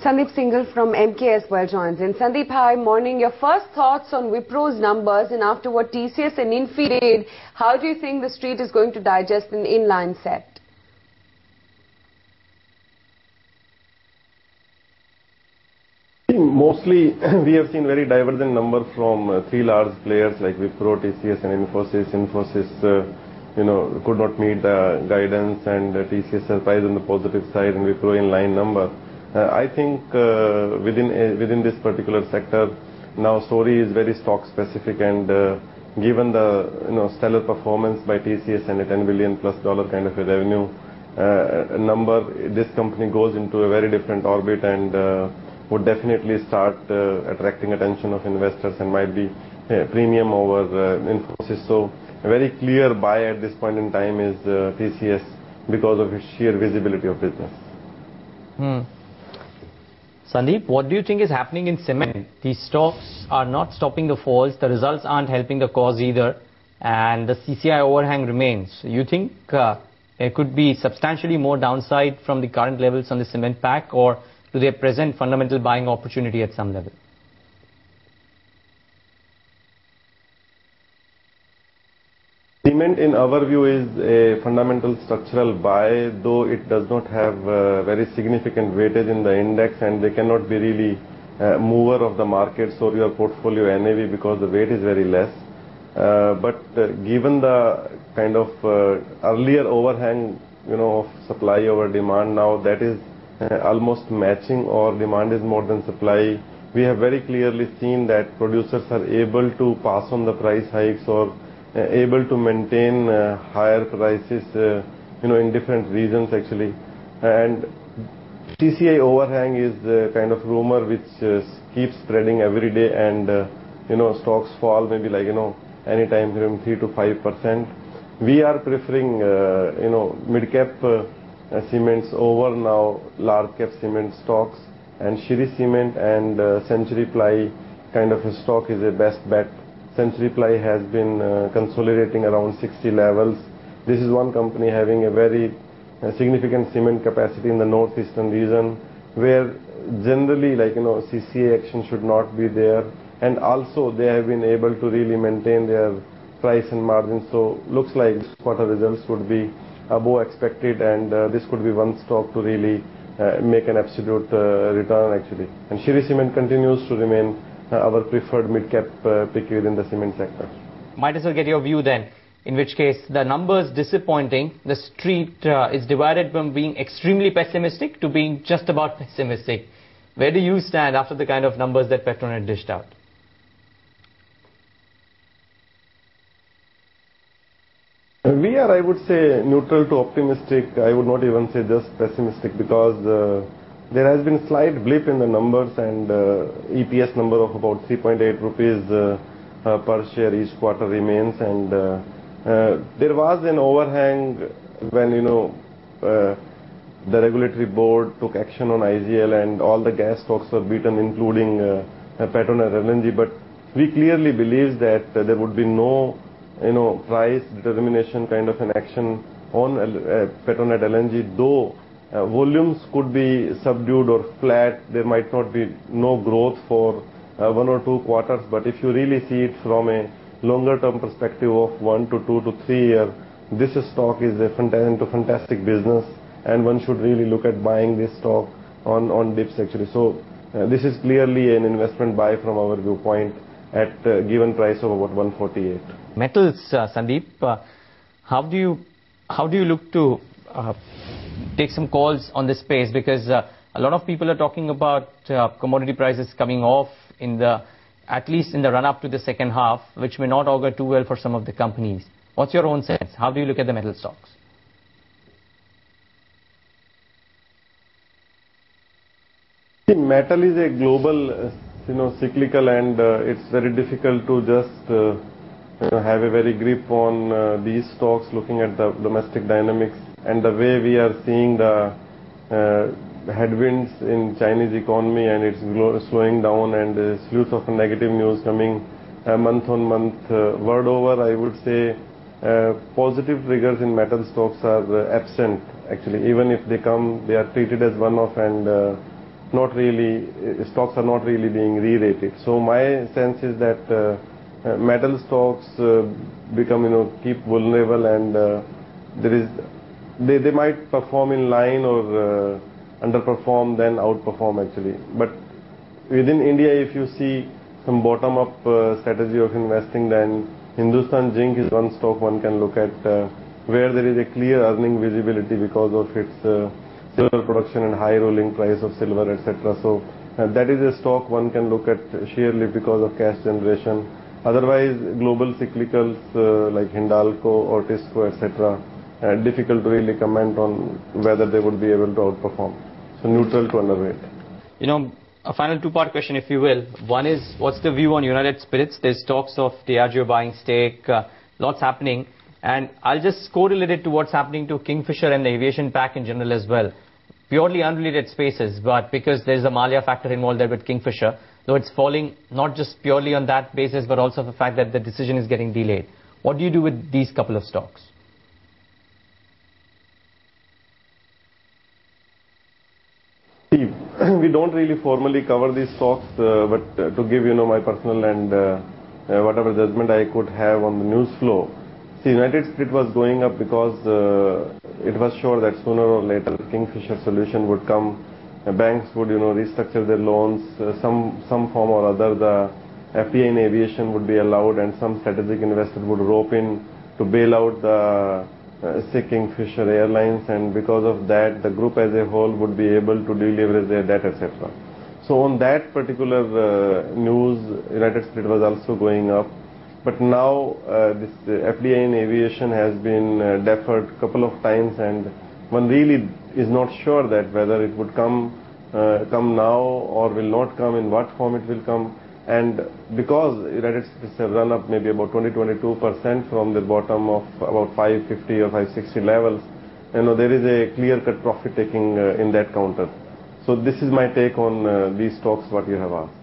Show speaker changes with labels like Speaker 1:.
Speaker 1: Sandeep Singhal from Emkay as well joins in. Sandeep, hi, morning. Your first thoughts on Wipro's numbers, and after what TCS and Infi did, how do you think the street is going to digest an inline set?
Speaker 2: Mostly, we have seen very divergent numbers from three large players like Wipro, TCS and Infosys. Infosys, could not meet the guidance, and TCS surprised on the positive side, and Wipro in line number. I think within this particular sector, now story is very stock specific, and given the stellar performance by TCS and a $10 billion plus kind of a revenue number, this company goes into a very different orbit and would definitely start attracting attention of investors and might be premium over Infosys. So a very clear buy at this point in time is TCS because of its sheer visibility of business.
Speaker 3: Sandeep, what do you think is happening in cement? These stocks are not stopping the falls, the results aren't helping the cause either, and the CCI overhang remains. You think there could be substantially more downside from the current levels on the cement pack, or do they present fundamental buying opportunity at some level?
Speaker 2: Cement, in our view, is a fundamental structural buy, though it does not have very significant weightage in the index, and they cannot be really mover of the markets or your portfolio NAV because the weight is very less. But given the kind of earlier overhang, of supply over demand, now that is almost matching, or demand is more than supply. We have very clearly seen that producers are able to pass on the price hikes or able to maintain higher prices, in different regions actually. And TCI overhang is a kind of rumor which keeps spreading every day, and stocks fall maybe like anytime from 3 to 5%. We are preferring mid cap cements over now large cap cement stocks, and Shri Cement and Century Ply kind of a stock is a best bet. Century Ply has been consolidating around 60 levels. This is one company having a very significant cement capacity in the northeastern region, where generally CCA action should not be there, and also they have been able to really maintain their price and margin. So looks like this quarter results would be above expected, and this could be one stock to really make an absolute return actually. And Shri Cement continues to remain our preferred mid-cap pick within the cement sector.
Speaker 3: Might as well get your view then, in which case the numbers disappointing, the street is divided from being extremely pessimistic to being just about pessimistic. Where do you stand after the kind of numbers that Petronet dished out?
Speaker 2: We are, I would say, neutral to optimistic. I would not even say just pessimistic, because there has been a slight blip in the numbers, and EPS number of about 3.8 rupees per share each quarter remains, and there was an overhang when the regulatory board took action on IGL and all the gas stocks were beaten, including Petronet LNG. But we clearly believe that there would be no price determination kind of an action on Petronet LNG, though volumes could be subdued or flat. There might not be no growth for 1 or 2 quarters, but if you really see it from a longer term perspective of 1 to 2 to 3 years, this stock is a fantastic business, and one should really look at buying this stock on dips actually. So this is clearly an investment buy from our viewpoint at a given price of about 148.
Speaker 3: Metals, Sandeep, how do you look to take some calls on this space, because a lot of people are talking about commodity prices coming off at least in the run up to the second half, which may not augur too well for some of the companies. What's your own sense? How do you look at the metal stocks?
Speaker 2: Metal is a global cyclical, and it's very difficult to just have a very grip on these stocks looking at the domestic dynamics and the way we are seeing the headwinds in Chinese economy, and it's slowing down, and a slew of negative news coming month on month. Word over, I would say positive triggers in metal stocks are absent actually. Even if they come, they are treated as one-off, and not really, stocks are not really being re-rated. So my sense is that metal stocks become, keep vulnerable, and they might perform in line or underperform, then outperform actually. But within India, if you see some bottom-up strategy of investing, then Hindustan Zinc is one stock one can look at, where there is a clear earning visibility because of its silver production and high rolling price of silver, etc. So that is a stock one can look at sheerly because of cash generation. Otherwise, global cyclicals like Hindalco or Tisco, etc., difficult to really comment on whether they would be able to outperform. So neutral to underweight.
Speaker 3: A final two-part question, if you will. One is, what's the view on United Spirits? There's talks of Diageo buying stake, lots happening. And I'll just correlate it to what's happening to Kingfisher and the aviation pack in general as well. Purely unrelated spaces, but because there's a Malia factor involved there with Kingfisher, though it's falling not just purely on that basis, but also the fact that the decision is getting delayed. What do you do with these couple of stocks?
Speaker 2: We don't really formally cover these stocks, but to give my personal and whatever judgment I could have on the news flow. See, United Spirits was going up because it was sure that sooner or later Kingfisher solution would come. Banks would restructure their loans, some form or other. The FDI in aviation would be allowed, and some strategic investor would rope in to bail out the say Kingfisher Airlines, and because of that the group as a whole would be able to deleverage their debt, etc. So on that particular news, United Spirits was also going up. But now this FDI in aviation has been deferred a couple of times, and one really is not sure that whether it would come now or will not come, in what form it will come. And because United States have run up maybe about 20-22% from the bottom of about 550 or 560 levels, there is a clear-cut profit taking in that counter. So this is my take on these stocks what you have asked.